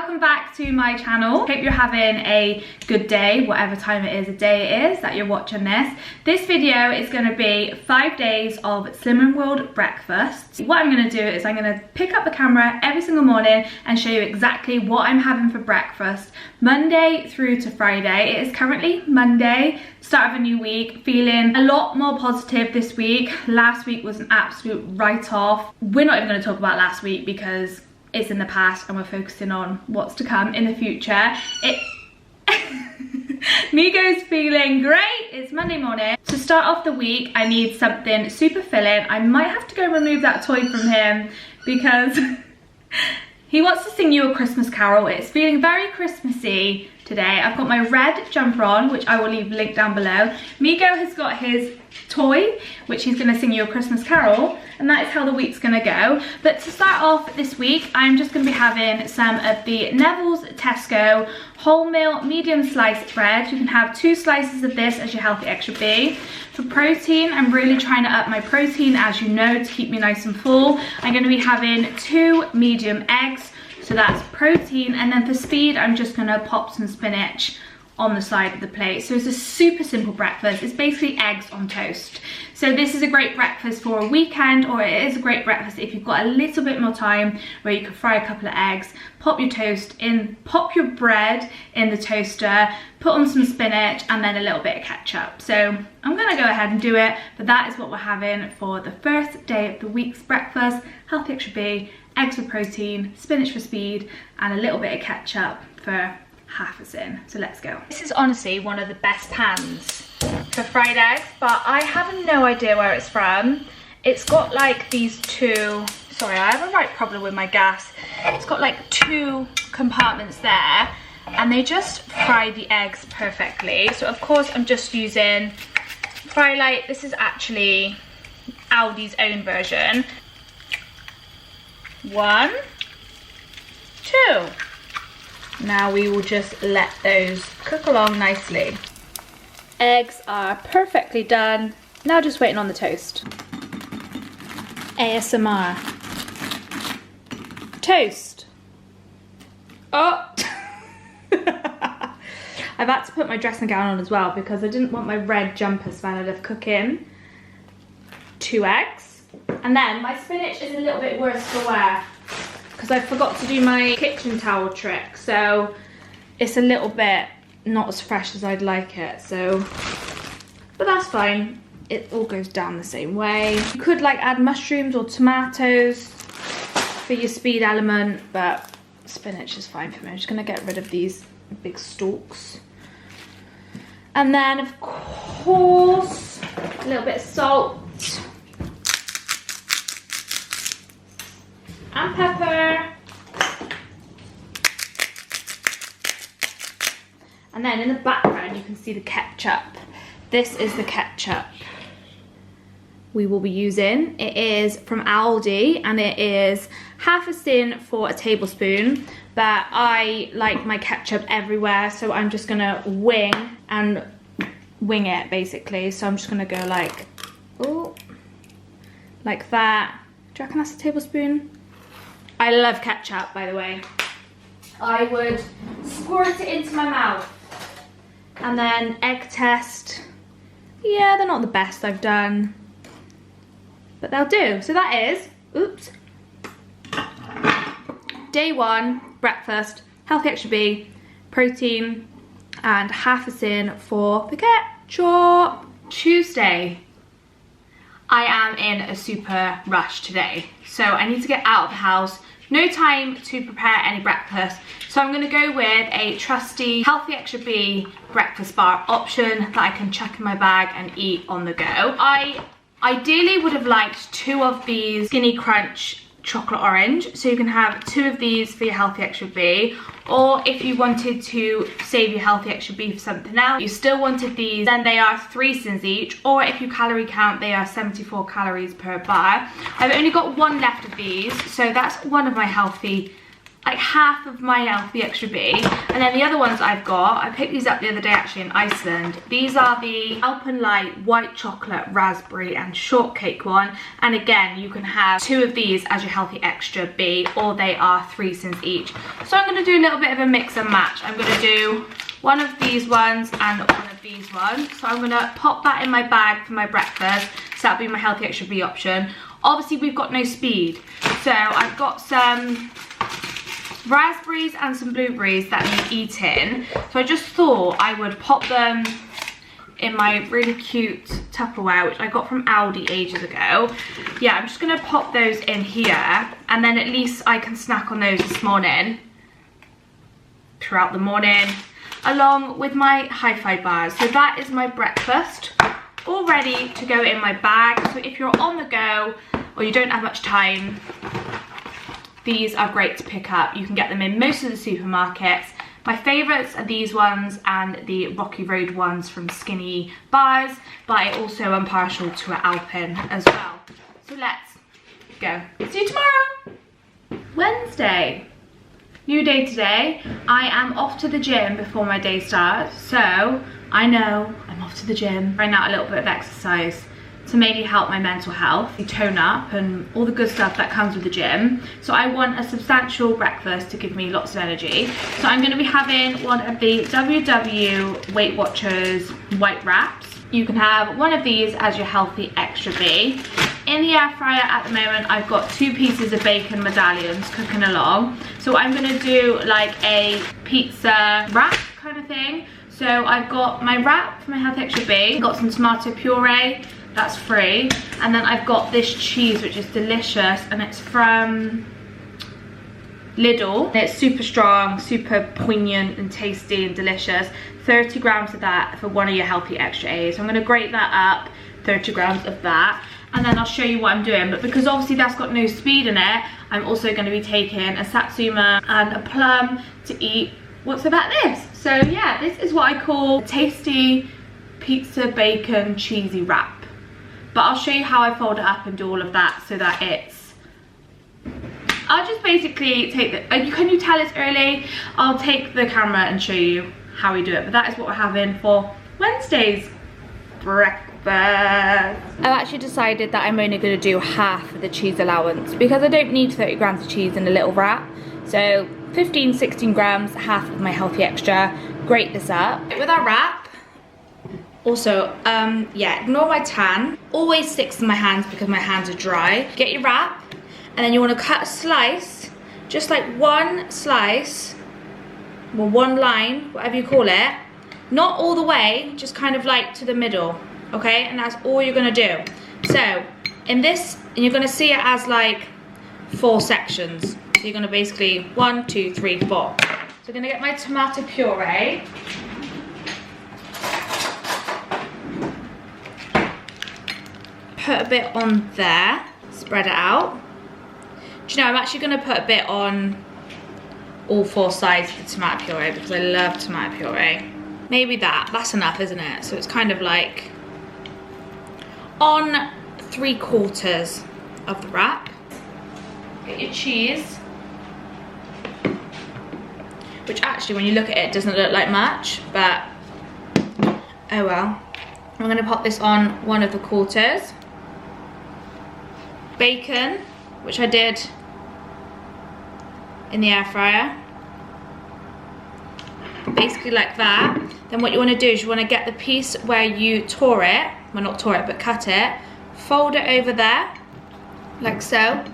welcome back to my channel. Hope you're having a good day, whatever time it is, a day it is that you're watching this. This video is going to be 5 days of Slimming World breakfast. What I'm going to do is I'm going to pick up the camera every single morning and show you exactly what I'm having for breakfast, Monday through to Friday. It is currently Monday, start of a new week, feeling a lot more positive this week. Last week was an absolute write-off. We're not even going to talk about last week because it's in the past and we're focusing on what's to come in the future. Migo's feeling great. It's Monday morning. To start off the week, I need something super filling. I might have to go remove that toy from him because he wants to sing you a Christmas carol. It's feeling very Christmassy today. I've got my red jumper on, which I will leave linked down below. Migo has got his toy, which he's going to sing you a Christmas carol, and that is how the week's going to go. But to start off this week, I'm just going to be having some of the Neville's Tesco wholemeal medium sliced bread. You can have 2 slices of this as your healthy extra B. For protein, I'm really trying to up my protein, as you know, to keep me nice and full. I'm going to be having 2 medium eggs, so that's protein. And then for speed, I'm just going to pop some spinach on the side of the plate. So it's a super simple breakfast. It's basically eggs on toast. So this is a great breakfast for a weekend, or it is a great breakfast if you've got a little bit more time where you can fry a couple of eggs, pop your toast in, pop your bread in the toaster, put on some spinach and then a little bit of ketchup. So I'm gonna go ahead and do it, but that is what we're having for the first day of the week's breakfast. Healthy extra B, eggs for protein, spinach for speed, and a little bit of ketchup for half a sin. So let's go. This is honestly one of the best pans for fried eggs, but I have no idea where it's from. It's got like these 2, sorry, I have a right problem with my gas. It's got like 2 compartments there, and they just fry the eggs perfectly. So of course I'm just using Frylight. This is actually Aldi's own version. 1, 2. Now we will just let those cook along nicely. Eggs are perfectly done. Now just waiting on the toast. ASMR. Toast. Oh! I've had to put my dressing gown on as well because I didn't want my red jumper smelling of cooking. 2 eggs. And then my spinach is a little bit worse for wear, because I forgot to do my kitchen towel trick, so it's a little bit not as fresh as I'd like it, so, but that's fine. It all goes down the same way. You could like add mushrooms or tomatoes for your speed element, but spinach is fine for me. I'm just gonna get rid of these big stalks. And then of course, a little bit of salt. And pepper. And then in the background you can see the ketchup. This is the ketchup we will be using. It is from Aldi and it is half a tin for a tablespoon, but I like my ketchup everywhere, so I'm just gonna wing it basically. So I'm just gonna go like, oh, like that. Do you reckon that's a tablespoon? I love ketchup, by the way. I would squirt it into my mouth. And then egg test. Yeah, they're not the best I've done, but they'll do. So that is, oops, day 1, breakfast, healthy extra B, protein, and half a tin for the ketchup. Tuesday. I am in a super rush today, so I need to get out of the house. No time to prepare any breakfast, so I'm gonna go with a trusty Healthy Extra B breakfast bar option that I can chuck in my bag and eat on the go. I ideally would have liked 2 of these Skinny Crunch chocolate orange, so you can have 2 of these for your Healthy Extra B, or if you wanted to save your Healthy Extra B for something else, you still wanted these, then they are 3 cents each, or if you calorie count, they are 74 calories per bar. I've only got 1 left of these, so that's one of my healthy like half of my Healthy Extra B. And then the other ones I've got, I picked these up the other day actually in Iceland. These are the Alpenlight white chocolate raspberry and shortcake one. And again, you can have 2 of these as your Healthy Extra B, or they are 3 cents each. So I'm going to do a little bit of a mix and match. I'm going to do one of these ones and one of these ones. So I'm going to pop that in my bag for my breakfast. So that'll be my Healthy Extra B option. Obviously we've got no speed, so I've got some raspberries and some blueberries that need eating. So I just thought I would pop them in my really cute Tupperware, which I got from Aldi ages ago. Yeah, I'm just gonna pop those in here, and then at least I can snack on those this morning, throughout the morning, along with my hi-fi bars. So that is my breakfast, all ready to go in my bag. So if you're on the go or you don't have much time, these are great to pick up. You can get them in most of the supermarkets. My favourites are these ones and the Rocky Road ones from Skinny Bars, but I also am partial to an Alpen as well. So let's go. See you tomorrow. Wednesday. New day today. I am off to the gym before my day starts, so I know I'm off to the gym. Right now, a little bit of exercise to maybe help my mental health, tone up, and all the good stuff that comes with the gym. So I want a substantial breakfast to give me lots of energy. So I'm going to be having one of the WW Weight Watchers white wraps. You can have one of these as your Healthy Extra B. In the air fryer at the moment, I've got 2 pieces of bacon medallions cooking along. So I'm going to do like a pizza wrap kind of thing. So I've got my wrap for my Healthy Extra B, got some tomato puree, that's free, and then I've got this cheese which is delicious, and it's from Lidl. It's super strong, super poignant and tasty and delicious. 30 grams of that for one of your Healthy Extra A's. So I'm going to grate that up, 30 grams of that, and then I'll show you what I'm doing. But because obviously that's got no speed in it, I'm also going to be taking a satsuma and a plum to eat what's about this. So yeah, this is what I call a tasty pizza bacon cheesy wrap. But I'll show you how I fold it up and do all of that so that it's... I'll just basically take the... Can you tell it's early? I'll take the camera and show you how we do it. But that is what we're having for Wednesday's breakfast. I've actually decided that I'm only going to do half of the cheese allowance because I don't need 30 grams of cheese in a little wrap. So 15, 16 grams, half of my Healthy Extra. Grate this up. With our wrap, also, yeah, ignore my tan. Always sticks in my hands because my hands are dry. Get your wrap, and then you want to cut a slice, just like one slice, well, one line, whatever you call it. Not all the way, just kind of like to the middle, okay? And that's all you're gonna do. So, in this, and you're gonna see it as like 4 sections. So you're gonna basically 1, 2, 3, 4. So I'm gonna get my tomato puree. Put a bit on there, spread it out. Do you know, I'm actually going to put a bit on all 4 sides of the tomato puree because I love tomato puree. Maybe that's enough, isn't it? So it's kind of like on 3/4 of the wrap. Get your cheese, which actually when you look at it doesn't look like much, but oh well. I'm going to pop this on 1 of the quarters. Bacon, which I did in the air fryer, basically like that. Then what you want to do is you want to get the piece where you tore it, well not tore it but cut it, fold it over there like so,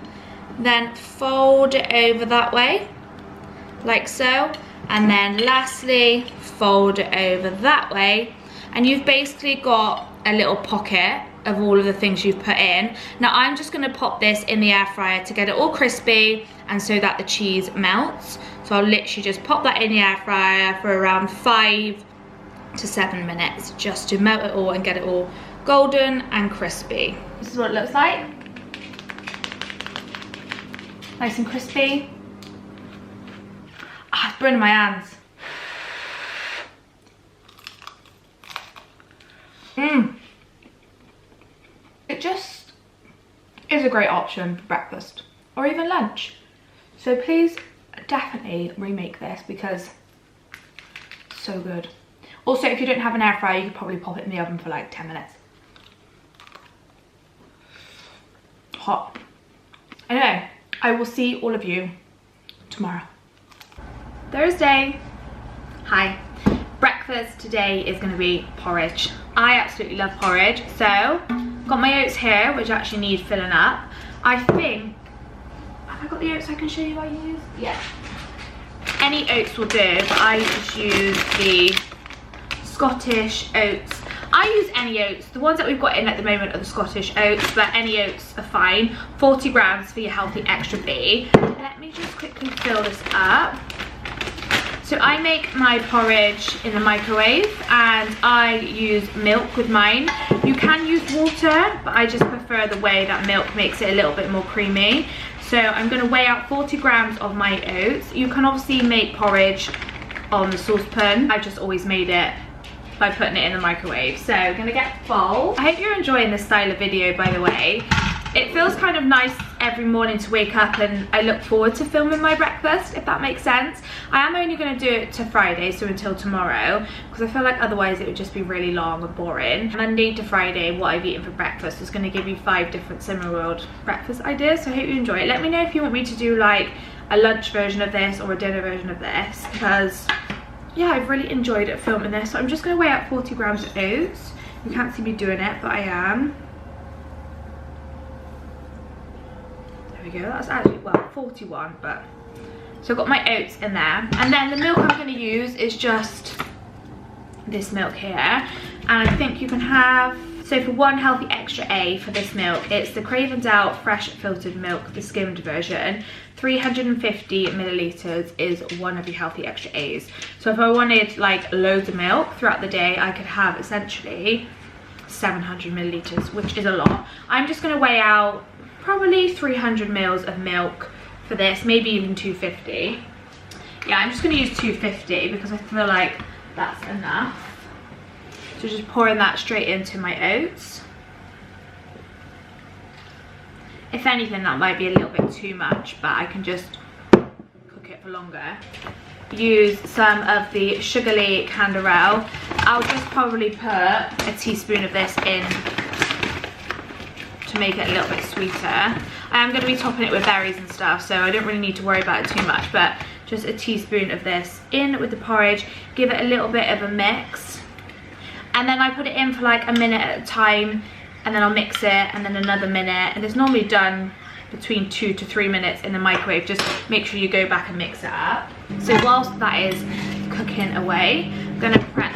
then fold it over that way like so, and then lastly fold it over that way, and you've basically got a little pocket of all of the things you've put in. Now I'm just going to pop this in the air fryer to get it all crispy and so that the cheese melts. So I'll literally just pop that in the air fryer for around 5 to 7 minutes just to melt it all and get it all golden and crispy. This is what it looks like. Nice and crispy. Ah, it's burning my hands. It just is a great option for breakfast or even lunch. So please definitely remake this because it's so good. Also, if you don't have an air fryer, you could probably pop it in the oven for like 10 minutes. Hot. Anyway, I will see all of you tomorrow. Thursday. Hi. Breakfast today is going to be porridge. I absolutely love porridge. So, got my oats here, which actually need filling up. I think, have I got the oats I can show you what I use? Yeah. Any oats will do, but I just use the Scottish oats. I use any oats. The ones that we've got in at the moment are the Scottish oats, but any oats are fine. 40 grams for your healthy extra B. Let me just quickly fill this up. So I make my porridge in the microwave and I use milk with mine. You can use water, but I just prefer the way that milk makes it a little bit more creamy. So I'm going to weigh out 40 grams of my oats. You can obviously make porridge on the saucepan. I've just always made it by putting it in the microwave. So I'm going to get full. I hope you're enjoying this style of video, by the way. It feels kind of nice every morning to wake up and I look forward to filming my breakfast, if that makes sense. I am only going to do it to Friday, so until tomorrow, because I feel like otherwise it would just be really long and boring. Monday to Friday, what I've eaten for breakfast is going to give you 5 different Cinema World breakfast ideas, so I hope you enjoy it. Let me know if you want me to do like a lunch version of this or a dinner version of this, because yeah, I've really enjoyed filming this. So I'm just going to weigh out 40 grams of oats. You can't see me doing it, but I am. There we go, that's actually, well, 41, but. So I've got my oats in there. And then the milk I'm going to use is just this milk here. And I think you can have, so for 1 healthy extra A for this milk, it's the Craven Dow fresh filtered milk, the skimmed version. 350 milliliters is 1 of your healthy extra A's. So if I wanted like loads of milk throughout the day, I could have essentially 700 milliliters, which is a lot. I'm just going to weigh out probably 300 mils of milk for this, maybe even 250. Yeah, I'm just going to use 250 because I feel like that's enough. So just pouring that straight into my oats. If anything, that might be a little bit too much, but I can just cook it for longer. Use some of the Sugarly Canderel. I'll just probably put a teaspoon of this in to make it a little bit sweeter. I am going to be topping it with berries and stuff, so I don't really need to worry about it too much, but just a teaspoon of this in with the porridge. Give it a little bit of a mix. And then I put it in for like a minute at a time, and then I'll mix it, and then another minute, and it's normally done between 2 to 3 minutes in the microwave. Just make sure you go back and mix it up. So whilst that is cooking away, I'm gonna prep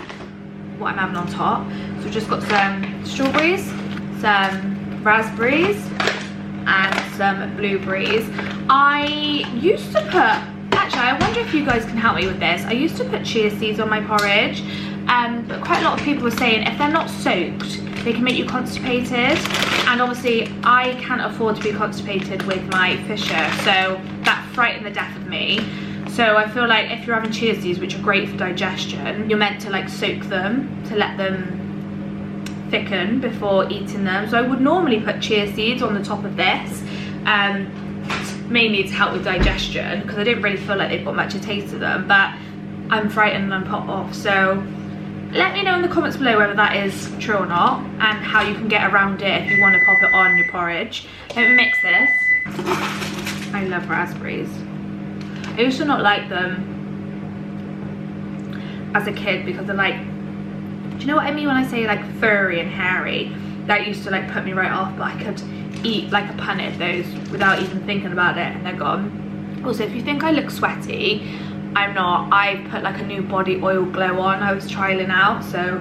what I'm having on top. So we've just got some strawberries, some raspberries, and some blueberries. I used to put, actually I wonder if you guys can help me with this, I used to put chia seeds on my porridge, but quite a lot of people were saying if they're not soaked, they can make you constipated, and obviously I can't afford to be constipated with my Fisher, so that frightened the death of me. So I feel like if you're having chia seeds, which are great for digestion, you're meant to like soak them to let them thicken before eating them. So I would normally put chia seeds on the top of this, mainly to help with digestion, because I didn't really feel like they've got much of a taste to them, but I'm frightened and I'm put off. So let me know in the comments below whether that is true or not, and how you can get around it if you want to pop it on your porridge. Let me mix this. I love raspberries. I used to not like them as a kid because they're like, do you know what I mean when I say like furry and hairy? That used to like put me right off, but I could eat like a punnet of those without even thinking about it, and they're gone. Also, if you think I look sweaty, I'm not. I put like a new body oil glow on. I was trialing out, so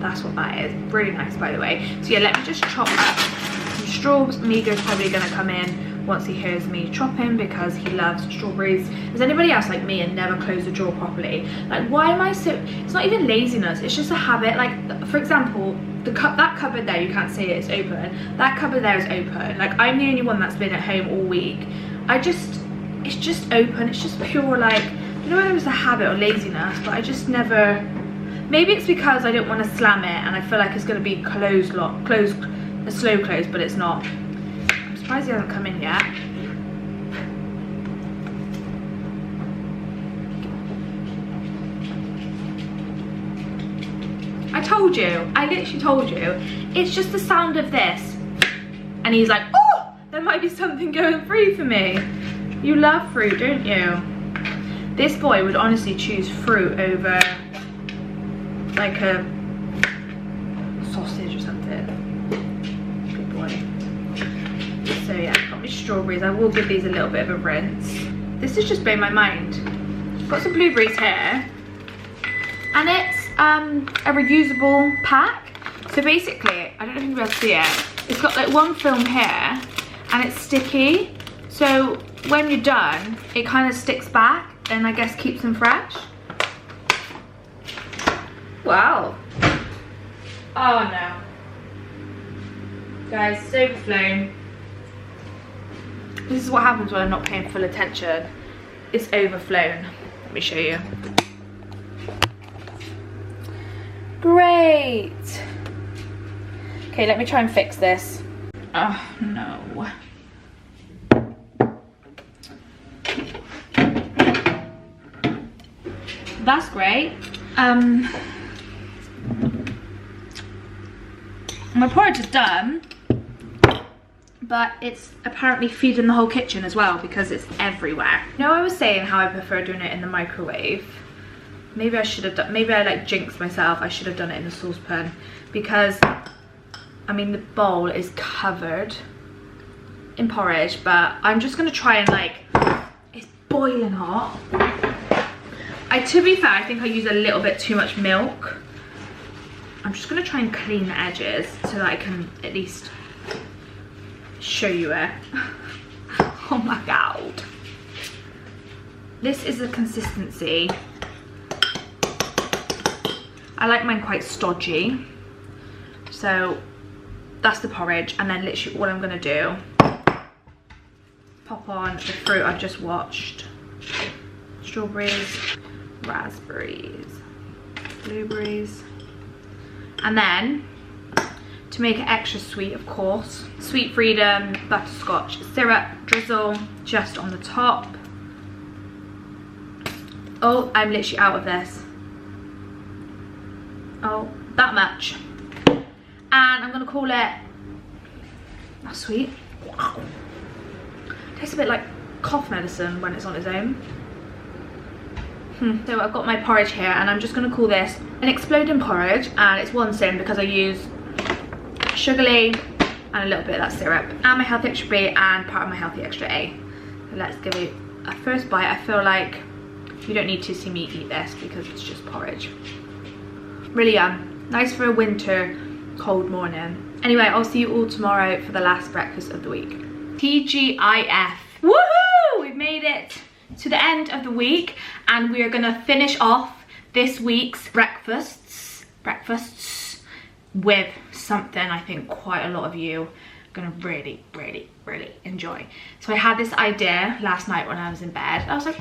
that's what that is. Really nice, by the way. So yeah, let me just chop up some strawberries. Migo's probably gonna come in once he hears me chopping because he loves strawberries. Is anybody else like me and never close the drawer properly? Like, why am I so, it's not even laziness, it's just a habit. Like, for example, that cupboard there, you can't see it, it's open. That cupboard there is open. Like, I'm the only one that's been at home all week. It's just open. It's just pure, like, I don't know whether it's a habit or laziness, but I just never, maybe it's because I don't want to slam it and I feel like it's going to be closed, a slow close, but it's not. I'm surprised he hasn't come in yet. I told you, I literally told you. It's just the sound of this. And he's like, oh, there might be something going through for me. You love fruit, don't you? This boy would honestly choose fruit over like a sausage or something. Good boy. So yeah, I've got my strawberries. I will give these a little bit of a rinse. This has just blown my mind. Got some blueberries here. And it's a reusable pack. So basically, I don't know if you'll be able to see it. It's got like one film here and it's sticky. So when you're done, it kind of sticks back and I guess keeps them fresh. Wow. Oh no. Guys, it's overflown. This is what happens when I'm not paying full attention. It's overflown. Let me show you. Great. Okay, let me try and fix this. Oh no. That's great. My porridge is done, but it's apparently feeding the whole kitchen as well because it's everywhere. You know, I was saying how I prefer doing it in the microwave. Maybe I should have done, maybe I like jinxed myself. I should have done it in the saucepan because, I mean, the bowl is covered in porridge, but I'm just gonna try and like, it's boiling hot. To be fair, I think I use a little bit too much milk. I'm just gonna try and clean the edges so that I can at least show you it. Oh my god. This is the consistency. I like mine quite stodgy. So that's the porridge, and then literally what I'm gonna do, pop on the fruit I've just washed. Strawberries, raspberries, blueberries. And then, to make it extra sweet, of course, Sweet Freedom butterscotch syrup drizzle just on the top. Oh, I'm literally out of this. Oh, that much. And I'm gonna call it, that's sweet. Tastes a bit like cough medicine when it's on its own. So I've got my porridge here and I'm just gonna call this an exploding porridge, and it's one sim because I use Sugarly and a little bit of that syrup and my Healthy Extra B and part of my Healthy Extra A. So let's give it a first bite. I feel like you don't need to see me eat this because it's just porridge. Really nice for a winter cold morning. Anyway, I'll see you all tomorrow for the last breakfast of the week. TGIF. Woohoo! We've made it to the end of the week and we're gonna finish off this week's breakfasts with something I think quite a lot of you are gonna really enjoy. So I had this idea last night when I was in bed. I was like,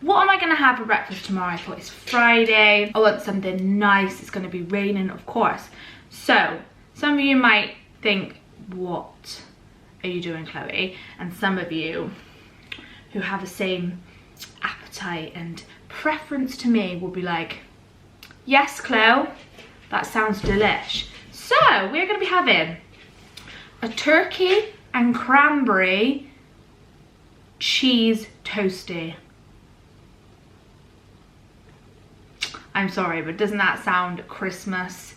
what am I gonna have for breakfast tomorrow? I thought it's Friday, I want something nice, it's gonna be raining, of course. So some of you might think, what are you doing, Chloe? And some of you who have the same appetite and preference to me will be like, yes, Chloe, that sounds delish. So we're gonna be having a turkey and cranberry cheese toasty. I'm sorry, but doesn't that sound Christmas?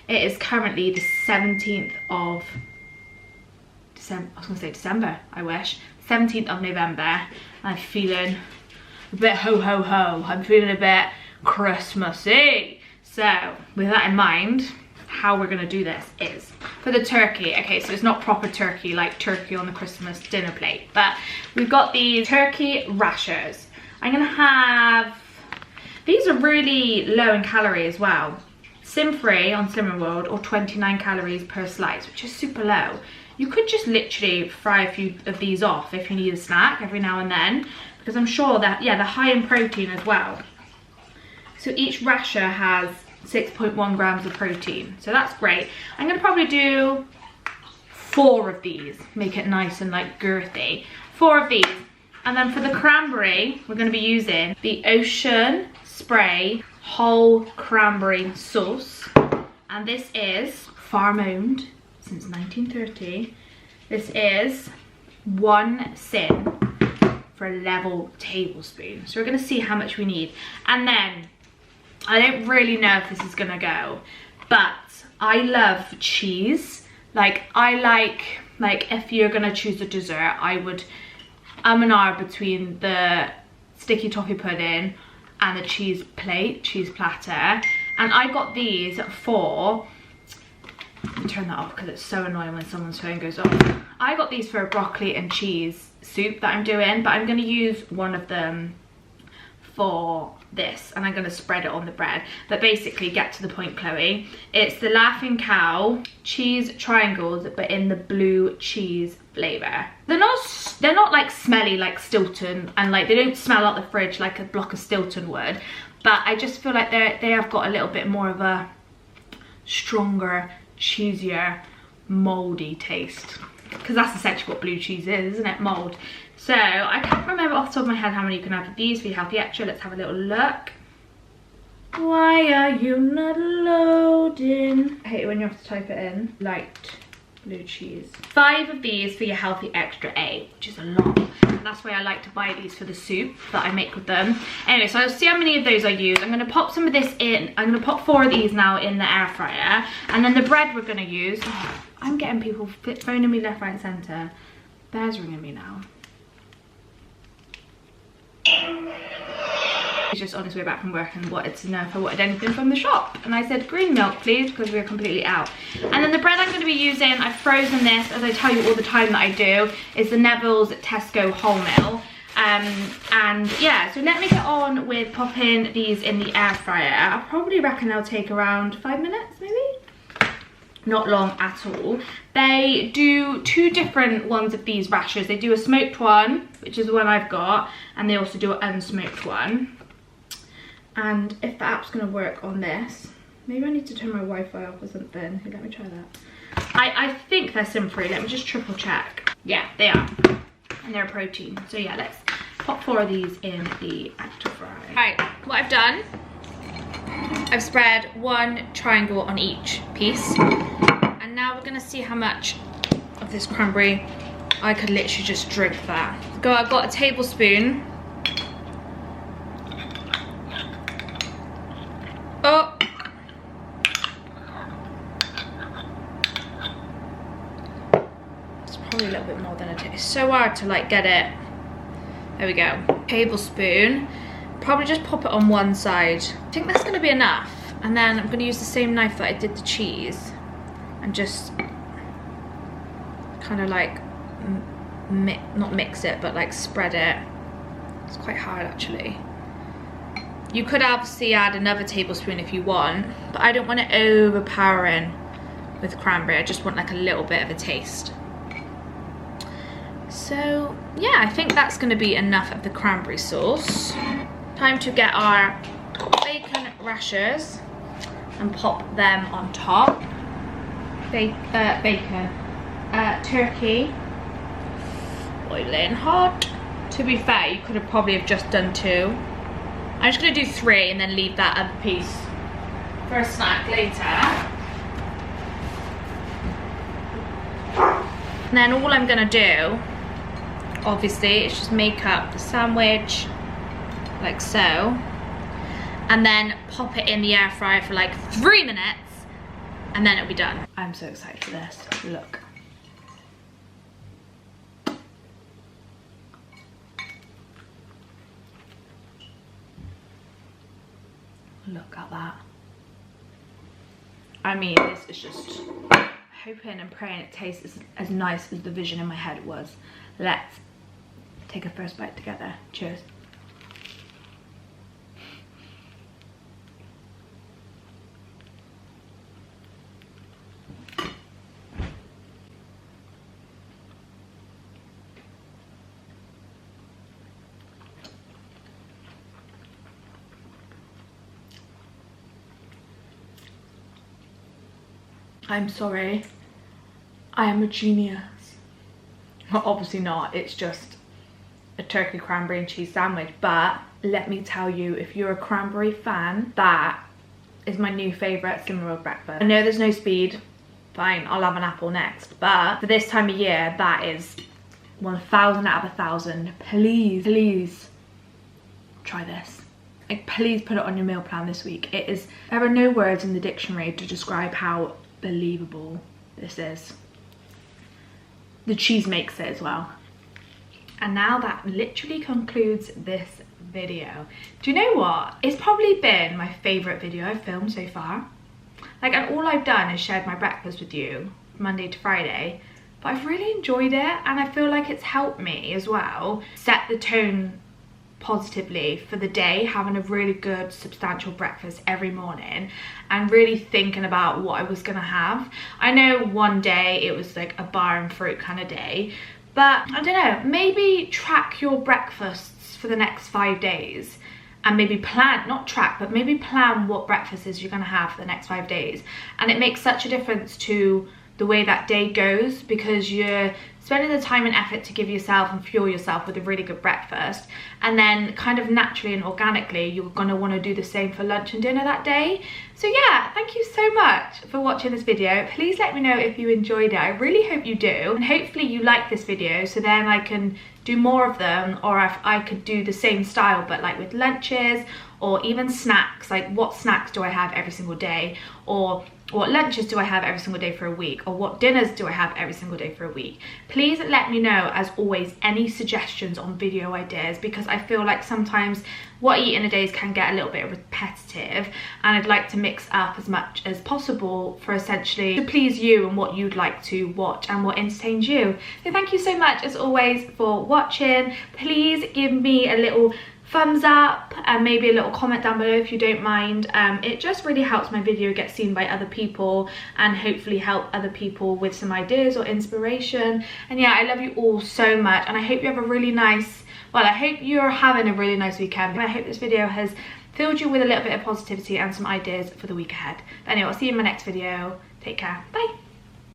It is currently the 17th of December. I was gonna say December, I wish. 17th of November. I'm feeling a bit ho ho ho. I'm feeling a bit Christmassy. So with that in mind, how we're gonna do this is for the turkey. Okay, so it's not proper turkey like turkey on the Christmas dinner plate, but we've got these turkey rashers. I'm gonna have, these are really low in calorie as well. Sim-free on Slimming World, or 29 calories per slice, which is super low. You could just literally fry a few of these off if you need a snack every now and then, because I'm sure that, yeah, they're high in protein as well. So each rasher has 6.1 grams of protein, so that's great. I'm gonna probably do 4 of these, make it nice and like girthy. 4 of these. And then for the cranberry, we're going to be using the Ocean Spray whole cranberry sauce. And this is farm owned since 1930. This is 1 sin for a level tablespoon. So we're going to see how much we need. And then, I don't really know if this is going to go, but I love cheese. Like, I like if you're going to choose a dessert, I'm an hour between the sticky toffee pudding and the cheese platter. And I got these for, let me turn that off because it's so annoying when someone's phone goes off. I got these for a broccoli and cheese soup that I'm doing, but I'm going to use one of them for this, and I'm going to spread it on the bread. But basically, get to the point, Chloe. It's the Laughing Cow cheese triangles, but in the blue cheese flavour. They're not like smelly like Stilton, and like they don't smell out the fridge like a block of Stilton would, but I just feel like they have got a little bit more of a stronger, cheesier, mouldy taste, because that's essentially what blue cheese is, isn't it? Mould. So I can't remember off the top of my head how many you can have of these for your healthy extra. Let's have a little look. Why are you not loading? I hate it when you have to type it in. Light blue cheese. 5 of these for your healthy extra A, which is a lot. And that's why I like to buy these for the soup that I make with them. Anyway, so I'll see how many of those I use. I'm going to pop some of this in. I'm going to pop 4 of these now in the air fryer. And then the bread we're going to use. Oh, I'm getting people phoning me left, right and centre. Bear's ringing me now. He's just on his way back from work and wanted to know if I wanted anything from the shop, and I said green milk please, because we were completely out. And then the bread I'm going to be using, I've frozen this, as I tell you all the time that I do, is the Neville's Tesco wholemeal. And yeah, so let me get on with popping these in the air fryer. I probably reckon they'll take around 5 minutes maybe. Not long at all. They do 2 different ones of these rashers. They do a smoked one, which is the one I've got, and they also do an unsmoked one. And if the app's gonna work on this, maybe I need to turn my Wi-Fi off or something. Let me try that. I think they're sim-free. Let me just triple check. Yeah, they are. And they're a protein. So yeah, let's pop 4 of these in the active fry. Alright, what I've done, I've spread 1 triangle on each piece. And now we're gonna see how much of this cranberry I could literally just drink that. I've got a tablespoon. Oh. It's probably a little bit more than a tablespoon. It's so hard to like get it. There we go. Tablespoon. Probably just pop it on one side. I think that's gonna be enough. And then I'm gonna use the same knife that I did the cheese and just kind of like, not mix it, but like spread it. It's quite hard actually. You could obviously add another tablespoon if you want, but I don't want it overpowering with cranberry. I just want like a little bit of a taste. So yeah, I think that's gonna be enough of the cranberry sauce. Time to get our bacon rashers and pop them on top. Turkey, boiling hot. To be fair, you could have probably just done 2. I'm just gonna do 3 and then leave that other piece for a snack later. And then all I'm gonna do, obviously, is just make up the sandwich like so, and then pop it in the air fryer for like 3 minutes, and then it'll be done. I'm so excited for this. Look. Look at that. I mean, this is just hoping and praying it tastes as nice as the vision in my head was. Let's take a first bite together. Cheers. I'm sorry, I am a genius. Well, obviously not, it's just a turkey cranberry and cheese sandwich, but let me tell you, if you're a cranberry fan, that is my new favourite cinnamon roll breakfast. I know there's no speed, fine, I'll have an apple next, but for this time of year, that is 1,000 out of 1,000. Please, please try this. Like, please put it on your meal plan this week. It is, there are no words in the dictionary to describe how believable this is. The cheese makes it as well. And now that literally concludes this video. Do you know what? It's probably been my favourite video I've filmed so far. Like, and all I've done is shared my breakfast with you Monday to Friday, but I've really enjoyed it, and I feel like it's helped me as well set the tone positively for the day, having a really good substantial breakfast every morning and really thinking about what I was gonna have. I know one day it was like a bar and fruit kind of day, but I don't know, maybe track your breakfasts for the next 5 days and maybe plan, not track, but maybe plan what breakfasts you're gonna have for the next 5 days. And it makes such a difference to the way that day goes, because you're spending the time and effort to give yourself and fuel yourself with a really good breakfast, and then kind of naturally and organically you're gonna want to do the same for lunch and dinner that day. So yeah, thank you so much for watching this video. Please let me know if you enjoyed it. I really hope you do, and hopefully you like this video, so then I can do more of them, or if I could do the same style but like with lunches or even snacks, like what snacks do I have every single day, or what lunches do I have every single day for a week, or what dinners do I have every single day for a week. Please let me know, as always, any suggestions on video ideas, because I feel like sometimes what I eat in a day can get a little bit repetitive, and I'd like to mix up as much as possible for essentially to please you and what you'd like to watch and what entertains you. So thank you so much as always for watching. Please give me a little thumbs up and maybe a little comment down below if you don't mind. It just really helps my video get seen by other people and hopefully help other people with some ideas or inspiration. And yeah, I love you all so much, and I hope you have a really nice, well, I hope you're having a really nice weekend, and I hope this video has filled you with a little bit of positivity and some ideas for the week ahead. But anyway, I'll see you in my next video. Take care. Bye.